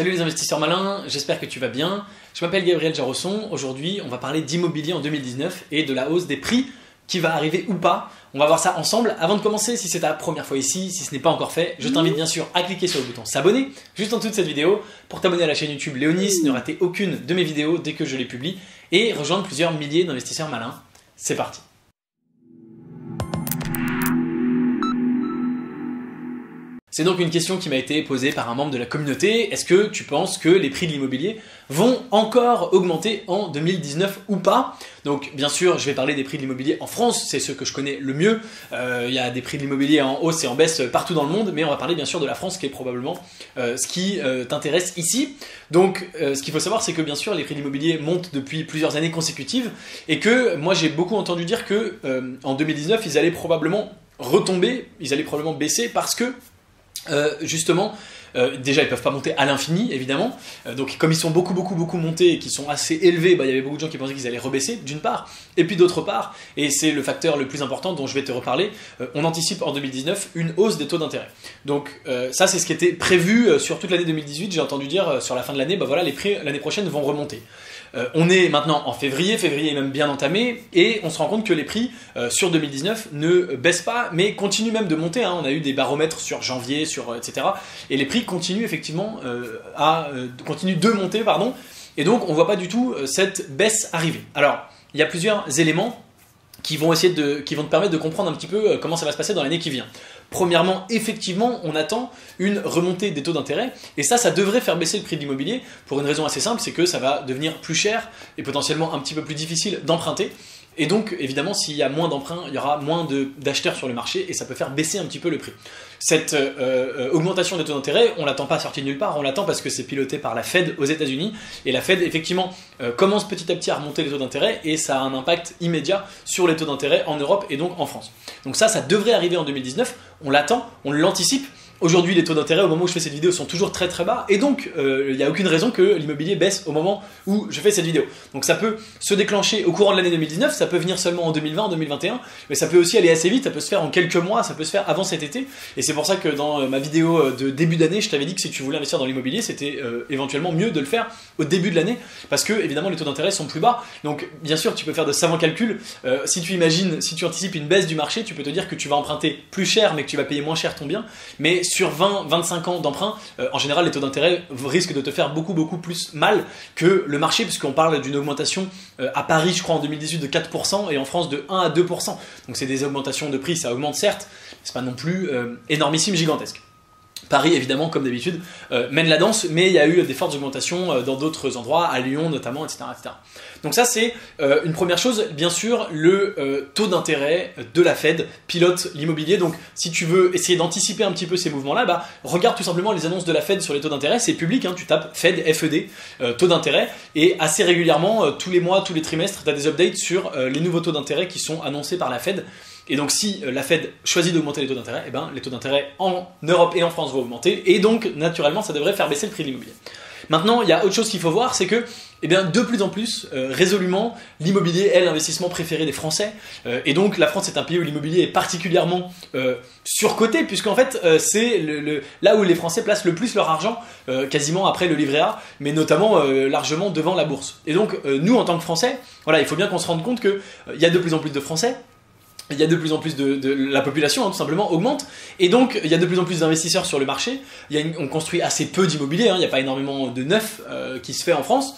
Salut les investisseurs malins, j'espère que tu vas bien. Je m'appelle Gabriel Jarosson. Aujourd'hui, on va parler d'immobilier en 2019 et de la hausse des prix qui va arriver ou pas. On va voir ça ensemble. Avant de commencer, si c'est ta première fois ici, si ce n'est pas encore fait, je t'invite bien sûr à cliquer sur le bouton s'abonner juste en dessous de cette vidéo pour t'abonner à la chaîne YouTube Léonis, ne rater aucune de mes vidéos dès que je les publie et rejoindre plusieurs milliers d'investisseurs malins. C'est parti. C'est donc une question qui m'a été posée par un membre de la communauté. Est-ce que tu penses que les prix de l'immobilier vont encore augmenter en 2019 ou pas? Donc bien sûr, je vais parler des prix de l'immobilier en France, c'est ce que je connais le mieux. Il y a des prix de l'immobilier en hausse et en baisse partout dans le monde, mais on va parler bien sûr de la France qui est probablement ce qui t'intéresse ici. Donc ce qu'il faut savoir, c'est que bien sûr les prix de l'immobilier montent depuis plusieurs années consécutives et que moi j'ai beaucoup entendu dire que en 2019 ils allaient probablement retomber, ils allaient probablement baisser parce que justement, déjà ils peuvent pas monter à l'infini évidemment, donc comme ils sont beaucoup montés et qu'ils sont assez élevés, il y avait beaucoup de gens qui pensaient qu'ils allaient rebaisser d'une part, et puis d'autre part, et c'est le facteur le plus important dont je vais te reparler, on anticipe en 2019 une hausse des taux d'intérêt. Donc ça c'est ce qui était prévu sur toute l'année 2018, j'ai entendu dire sur la fin de l'année, voilà, les prix l'année prochaine vont remonter. On est maintenant en février est même bien entamé et on se rend compte que les prix sur 2019 ne baissent pas mais continuent même de monter, hein. On a eu des baromètres sur janvier, etc. Et les prix continuent effectivement continuent de monter, pardon, et donc on voit pas du tout cette baisse arriver. Alors il y a plusieurs éléments qui vont te permettre de comprendre un petit peu comment ça va se passer dans l'année qui vient. Premièrement, effectivement, on attend une remontée des taux d'intérêt et ça devrait faire baisser le prix de l'immobilier pour une raison assez simple, c'est que ça va devenir plus cher et potentiellement un petit peu plus difficile d'emprunter. Et donc, évidemment, s'il y a moins d'emprunts, il y aura moins d'acheteurs sur le marché et ça peut faire baisser un petit peu le prix. Cette augmentation des taux d'intérêt, on ne l'attend pas sortie de nulle part, on l'attend parce que c'est piloté par la Fed aux États-Unis et la Fed, effectivement, commence petit à petit à remonter les taux d'intérêt et ça a un impact immédiat sur les taux d'intérêt en Europe et donc en France. Donc ça devrait arriver en 2019, on l'attend, on l'anticipe. Aujourd'hui, les taux d'intérêt, au moment où je fais cette vidéo, sont toujours très bas et donc il n'y a aucune raison que l'immobilier baisse au moment où je fais cette vidéo. Donc ça peut se déclencher au courant de l'année 2019, ça peut venir seulement en 2020, en 2021, mais ça peut aussi aller assez vite, ça peut se faire en quelques mois, ça peut se faire avant cet été. Et c'est pour ça que dans ma vidéo de début d'année, je t'avais dit que si tu voulais investir dans l'immobilier, c'était éventuellement mieux de le faire au début de l'année parce que évidemment les taux d'intérêt sont plus bas. Donc bien sûr, tu peux faire de savants calculs. Si tu anticipes une baisse du marché, tu peux te dire que tu vas emprunter plus cher mais que tu vas payer moins cher ton bien. Mais sur 20-25 ans d'emprunt, en général les taux d'intérêt risquent de te faire beaucoup c'est mal que le marché, puisqu'on parle d'une augmentation à Paris, je crois, en 2018 de 4% et en France de 1 à 2%. Donc c'est des augmentations de prix, ça augmente certes, c'est pas non plus énormissime, gigantesque. Paris, évidemment, comme d'habitude, mène la danse, mais il y a eu des fortes augmentations dans d'autres endroits, à Lyon notamment, etc. Donc ça, c'est une première chose. Bien sûr, le taux d'intérêt de la Fed pilote l'immobilier. Donc si tu veux essayer d'anticiper un petit peu ces mouvements-là, regarde tout simplement les annonces de la Fed sur les taux d'intérêt. C'est public, hein, tu tapes Fed, FED, taux d'intérêt, et assez régulièrement, tous les mois, tous les trimestres, tu as des updates sur les nouveaux taux d'intérêt qui sont annoncés par la Fed. Et donc si la Fed choisit d'augmenter les taux d'intérêt, les taux d'intérêt en Europe et en France vont augmenter et donc naturellement ça devrait faire baisser le prix de l'immobilier. Maintenant, il y a autre chose qu'il faut voir, c'est que de plus en plus, résolument, l'immobilier est l'investissement préféré des Français. Et donc la France est un pays où l'immobilier est particulièrement surcoté, puisqu'en fait c'est là où les Français placent le plus leur argent, quasiment après le livret A, mais notamment largement devant la bourse. Et donc nous en tant que Français, voilà, il faut bien qu'on se rende compte qu'il y a de plus en plus de Français. Il y a de plus en plus la population, hein, tout simplement, augmente. Et donc, il y a de plus en plus d'investisseurs sur le marché. On construit assez peu d'immobilier, hein, il n'y a pas énormément de neuf qui se fait en France.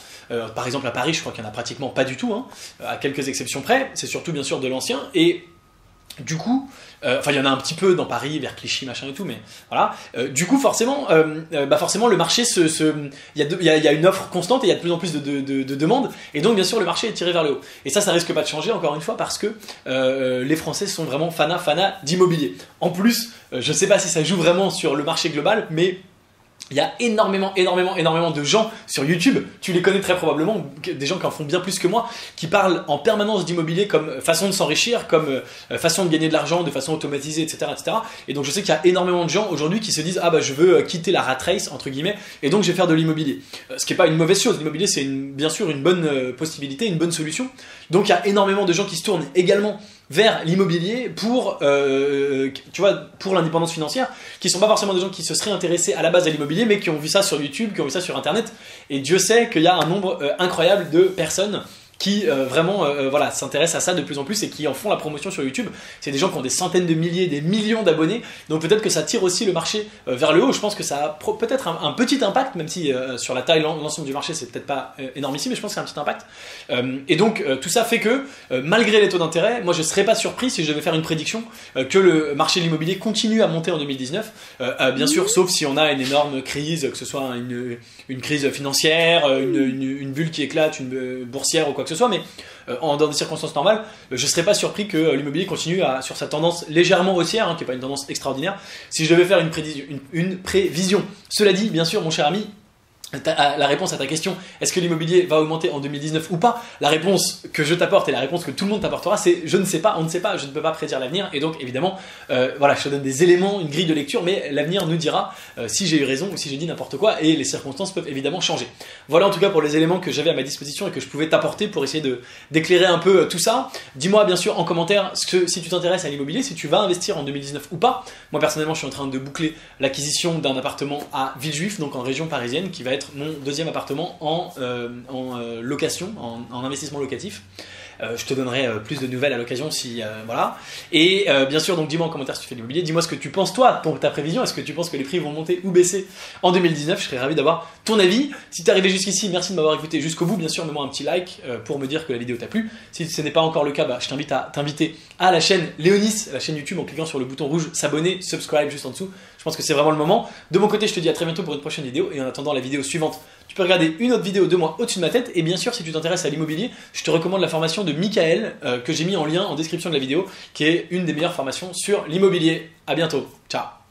Par exemple, à Paris, je crois qu'il n'y en a pratiquement pas du tout, hein, à quelques exceptions près. C'est surtout, bien sûr, de l'ancien. Et du coup, il y en a un petit peu dans Paris, vers Clichy, machin et tout, mais voilà. Du coup, forcément, le marché, il y a une offre constante et il y a de plus en plus de demandes, et donc bien sûr le marché est tiré vers le haut. Et ça risque pas de changer encore une fois parce que les Français sont vraiment fanas d'immobilier. En plus, je sais pas si ça joue vraiment sur le marché global, mais il y a énormément de gens sur YouTube, tu les connais très probablement, des gens qui en font bien plus que moi, qui parlent en permanence d'immobilier comme façon de s'enrichir, comme façon de gagner de l'argent, de façon automatisée, etc. Et donc je sais qu'il y a énormément de gens aujourd'hui qui se disent « Ah je veux quitter la rat race » entre guillemets, et donc je vais faire de l'immobilier. Ce qui n'est pas une mauvaise chose, l'immobilier c'est bien sûr une bonne possibilité, une bonne solution. Donc il y a énormément de gens qui se tournent également vers l'immobilier pour, tu vois, pour l'indépendance financière, qui sont pas forcément des gens qui se seraient intéressés à la base à l'immobilier, mais qui ont vu ça sur YouTube, qui ont vu ça sur Internet. Et Dieu sait qu'il y a un nombre incroyable de personnes qui vraiment voilà, s'intéressent à ça de plus en plus et qui en font la promotion sur YouTube. C'est des gens qui ont des centaines de milliers, des millions d'abonnés, donc peut-être que ça tire aussi le marché vers le haut. Je pense que ça a peut-être un petit impact, même si sur la taille, l'ensemble du marché, c'est peut-être pas énormissime, mais je pense que c'est un petit impact. Et donc tout ça fait que, malgré les taux d'intérêt, moi je serais pas surpris si je devais faire une prédiction que le marché de l'immobilier continue à monter en 2019, bien sûr, sauf si on a une énorme crise, que ce soit une crise financière, une bulle qui éclate, une boursière ou quoi que ce soit, mais dans des circonstances normales, je ne serais pas surpris que l'immobilier continue sur sa tendance légèrement haussière, hein, qui n'est pas une tendance extraordinaire, si je devais faire une prévision. Cela dit, bien sûr, mon cher ami, la réponse à ta question, est-ce que l'immobilier va augmenter en 2019 ou pas? La réponse que je t'apporte et la réponse que tout le monde t'apportera, c'est je ne sais pas, on ne sait pas, je ne peux pas prédire l'avenir. Et donc évidemment, voilà, je te donne des éléments, une grille de lecture, mais l'avenir nous dira si j'ai eu raison ou si j'ai dit n'importe quoi, et les circonstances peuvent évidemment changer. Voilà en tout cas pour les éléments que j'avais à ma disposition et que je pouvais t'apporter pour essayer d'éclairer un peu tout ça. Dis-moi bien sûr en commentaire si tu t'intéresses à l'immobilier, si tu vas investir en 2019 ou pas. Moi personnellement, je suis en train de boucler l'acquisition d'un appartement à Villejuif, donc en région parisienne, qui va être mon deuxième appartement en location, en investissement locatif. Je te donnerai plus de nouvelles à l'occasion si voilà. Et bien sûr, donc dis-moi en commentaire si tu fais de l'immobilier, dis-moi ce que tu penses toi pour ta prévision. Est-ce que tu penses que les prix vont monter ou baisser en 2019? Je serais ravi d'avoir ton avis. Si tu es arrivé jusqu'ici, merci de m'avoir écouté jusqu'au bout. Bien sûr, mets-moi un petit like pour me dire que la vidéo t'a plu. Si ce n'est pas encore le cas, je t'invite à t'inviter à la chaîne Léonis, la chaîne YouTube, en cliquant sur le bouton rouge s'abonner, subscribe juste en dessous. Je pense que c'est vraiment le moment. De mon côté, je te dis à très bientôt pour une prochaine vidéo. Et en attendant la vidéo suivante, tu peux regarder une autre vidéo de moi au-dessus de ma tête. Et bien sûr, si tu t'intéresses à l'immobilier, je te recommande la formation de Michael que j'ai mis en lien en description de la vidéo, qui est une des meilleures formations sur l'immobilier. À bientôt. Ciao.